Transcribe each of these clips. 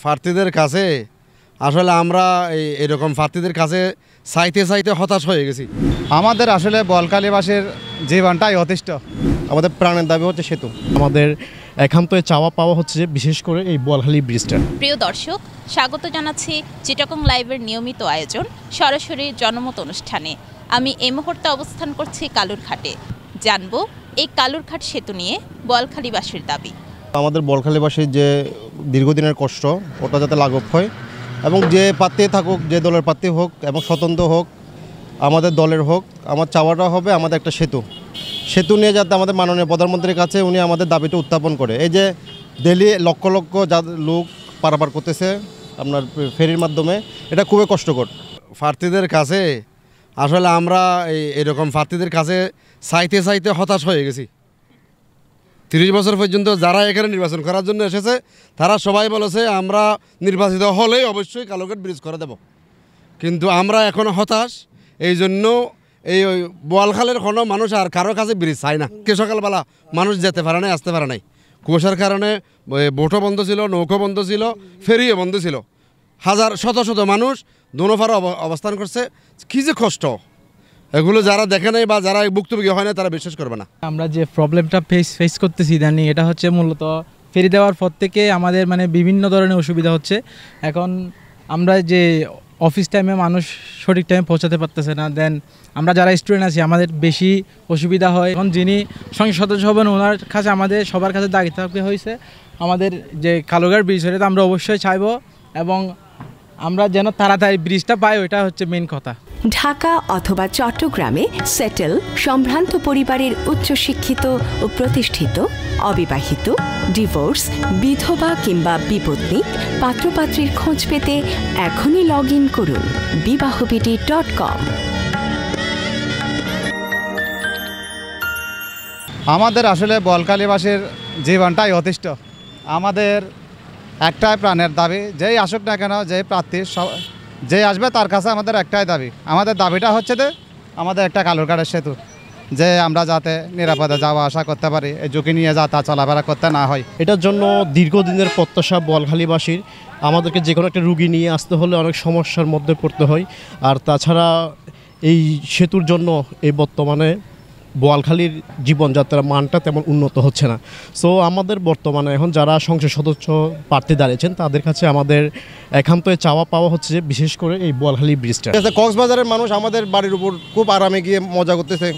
প্রার্থীদের কাছে আসলে আমরা এরকম প্রার্থীদের কাছে চাইতে চাইতে হতাশ হয়ে গেছি। আমাদের আসলে বলখালীবাসীর জীবনটাই অতিষ্ঠ। আমাদের প্রাণের দাবি হচ্ছে সেতু। আমাদের একান্ত চাওয়া পাওয়া হচ্ছে যে বিশেষ করে এই বোয়ালখালী ব্রিজটা। প্রিয় দর্শক, স্বাগত জানাচ্ছি চিটাগং লাইভের নিয়মিত আয়োজন সরাসরি জনমত অনুষ্ঠানে। আমি এই মুহূর্তে অবস্থান করছি কালুরঘাটে। জানবো এই কালুরঘাট সেতু নিয়ে বোয়ালখালীবাসীর দাবি। আমাদের বোয়ালখালীবাসীর যে দীর্ঘদিনের কষ্ট ওটা যাতে লাঘব হয় এবং যে প্রার্থী থাকুক, যে দলের প্রার্থী হোক এবং স্বতন্ত্র হোক, আমাদের দলের হোক, আমার চাওয়াটা হবে আমাদের একটা সেতু নিয়ে যাতে আমাদের মাননীয় প্রধানমন্ত্রীর কাছে উনি আমাদের দাবিটা উত্থাপন করে। এই যে ডেলি লক্ষ লক্ষ লোক পারাপার করতেছে আপনার ফেরির মাধ্যমে, এটা খুবই কষ্টকর। প্রার্থীদের কাছে আসলে আমরা এরকম প্রার্থীদের কাছে চাইতে চাইতে হতাশ হয়ে গেছি। 30 বছর পর্যন্ত যারা এখানে নির্বাচন করার জন্য এসেছে তারা সবাই বলেছে আমরা নির্বাচিত হলেই অবশ্যই কালুরঘাট ব্রিজ করে দেব, কিন্তু আমরা এখনও হতাশ। এই জন্য এই বোয়ালখালের কোনো মানুষ আর কারোর কাছে ব্রিজ চায় না। সকালবেলা মানুষ যেতে পারে নাই, আসতে পারে নাই, কুয়াশার কারণে বোটও বন্ধ ছিল, নৌকো বন্ধ ছিল, ফেরিও বন্ধ ছিল। শত শত মানুষ দোনোপারে অবস্থান করছে। কী যে কষ্ট, এগুলো যারা দেখে নাই বা যারা ভুক্তভোগী হয় না তারা বিশ্বাস করবে না। আমরা যে প্রবলেমটা ফেস করতেছি ইদানিং, এটা হচ্ছে মূলত ফেরি দেওয়ার পর থেকে আমাদের বিভিন্ন ধরনের অসুবিধা হচ্ছে। এখন আমরা যে অফিস টাইমে মানুষ সঠিক টাইমে পৌঁছাতে পারতেছে না, দেন আমরা যারা স্টুডেন্ট আছি আমাদের বেশি অসুবিধা হয়। এখন যিনি সংসদ সদস্য হবেন ওনার কাছে আমাদের সবার কাছে দাবি থাকতে হয়েছে আমাদের যে কালুরঘাট ব্রিজ সেটা আমরা অবশ্যই চাইব এবং আমরা যেন তাড়াতাড়ি ব্রিজটা পাই, ওইটা হচ্ছে মেন কথা। ঢাকা অথবা চট্টগ্রামে সেটেল সম্ভ্রান্ত পরিবারের উচ্চশিক্ষিত ও প্রতিষ্ঠিত, অবিবাহিত, ডিভোর্স, বিধবা কিংবা বিপত্নিক পাত্রপাত্রীর খোঁজ পেতে এখনই লগ ইন করুন বিবাহবিডি.com। আমাদের আসলে বলখালীবাসীর জীবনটাই অতিষ্ঠ। আমাদের একটাই প্রাণের দাবি, যেই আসুক না কেন, যেই প্রার্থী যে আসবে তার কাছে আমাদের একটাই দাবি। আমাদের দাবিটা হচ্ছে যে আমাদের একটা কালুরঘাটের সেতু, যে আমরা যাতে নিরাপদে যাওয়া আসা করতে পারি, এই ঝুঁকি নিয়ে যাতে চলাফেরা করতে না হয়। এটার জন্য দীর্ঘদিনের প্রত্যাশা বোয়ালখালীবাসীর। আমাদেরকে যে কোনো একটা রুগী নিয়ে আসতে হলে অনেক সমস্যার মধ্যে পড়তে হয়। আর তাছাড়া এই সেতুর জন্য এই বর্তমানে বোয়ালখালীর জীবনযাত্রার মানটা তেমন উন্নত হচ্ছে না। সো আমাদের বর্তমানে এখন যারা সংসদ সদস্য প্রার্থী দাঁড়িয়েছেন তাদের কাছে আমাদের একান্ত চাওয়া পাওয়া হচ্ছে যে বিশেষ করে এই বোয়ালখালী ব্রিজটা। কক্সবাজারের মানুষ আমাদের বাড়ির উপর খুব আরামে গিয়ে মজা করতেছে,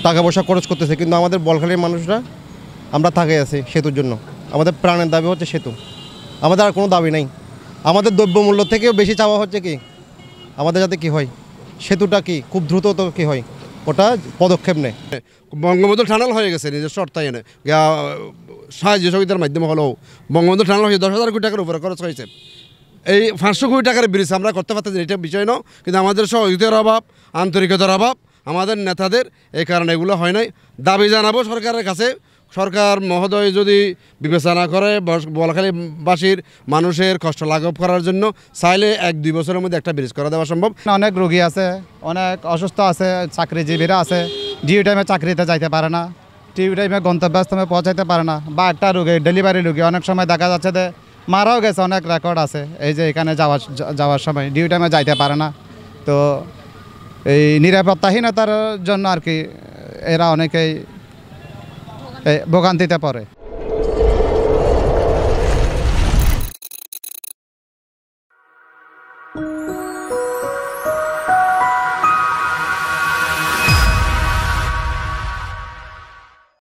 টাকা পয়সা খরচ করতেছে, কিন্তু আমাদের বোয়ালখালীর মানুষরা আমরা থাকে আছি সেতুর জন্য। আমাদের প্রাণের দাবি হচ্ছে সেতু। আমাদের আর কোনো দাবি নাই। আমাদের দ্রব্যমূল্য থেকেও বেশি চাওয়া হচ্ছে কি আমাদের যাতে কি হয়, সেতুটা কি খুব দ্রুত তো কি হয় ওটা পদক্ষেপ নেয়। বঙ্গবন্ধু টানেল হয়ে গেছে নিজস্ব অর্থায়নে, সাহায্য সহযোগিতার মাধ্যমে হলেও বঙ্গবন্ধু টানেল হয়ে 10,000 কোটি টাকার উপরে খরচ হয়েছে। এই 500 কোটি টাকার ব্রিজ আমরা করতে পারতেছি, এটা বিষয় নয়, কিন্তু আমাদের সহযোগিতার অভাব, আন্তরিকতার অভাব আমাদের নেতাদের, এই কারণে এগুলো হয় নাই। দাবি জানাবো সরকারের কাছে, সরকার মহোদয় যদি বিবেচনা করে বোয়ালখালীবাসীর মানুষের কষ্ট লাঘব করার জন্য চাইলে 1-2 বছরের মধ্যে একটা ব্রিজ করে দেওয়া সম্ভব। অনেক রোগী আছে, অনেক অসুস্থ আছে, চাকরিজীবীরা আছে, ডিউ টাইমে চাকরিতে যাইতে পারে না, ডিউ টাইমে গন্তব্যস্থলে পৌঁছাইতে পারে না, বা একটা রোগী ডেলিভারি রোগী অনেক সময় দেখা যাচ্ছে যে মারাও গেছে, অনেক রেকর্ড আছে। এই যে এখানে যাওয়ার সময় ডিউ টাইমে যাইতে পারে না। তো এই নিরাপত্তাহীনতার জন্য আর কি এরা অনেকেই ভোগান্তিতে পড়ে।